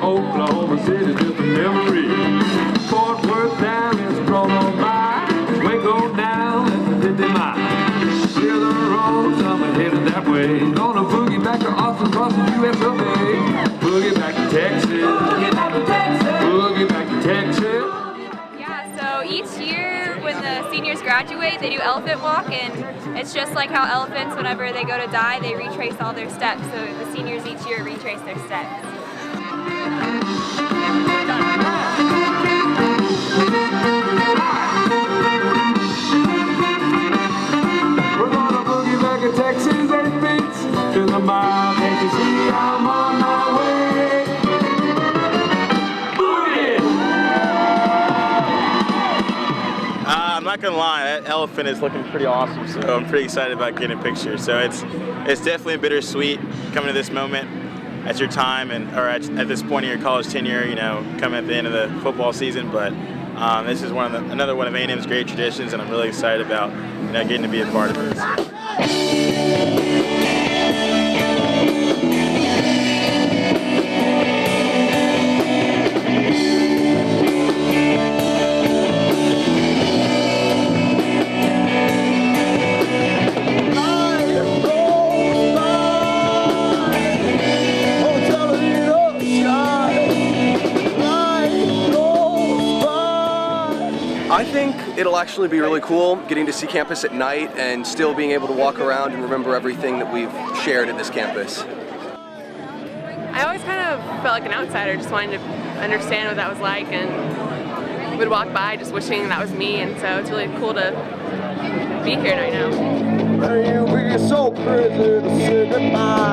Oklahoma City, just a memory. Fort Worth down is thrown on by. Waco down is 50 miles. Clear the road, some are headed that way. Gonna boogie back to Austin, cross the US of A. Boogie back to Texas. Boogie back to Texas. Boogie back to Texas. Yeah, so each year when the seniors graduate, they do elephant walk, and it's just like how elephants, whenever they go to die, they retrace all their steps. So the seniors each year retrace their steps. We're gonna boogie back to Texas, 8 beats to the mile. Can't you see I'm on my way? Boogie! I'm not gonna lie, that elephant is looking pretty awesome, so I'm pretty excited about getting a picture. So it's definitely bittersweet coming to this moment at your time or at this point in your college tenure, you know, coming at the end of the football season. But this is another one of A&M's great traditions, and I'm really excited about, you know, getting to be a part of this. I think it'll actually be really cool getting to see campus at night and still being able to walk around and remember everything that we've shared at this campus. I always kind of felt like an outsider, just wanting to understand what that was like, and would walk by just wishing that was me, and so it's really cool to be here right now. You'll be so crazy to say goodbye.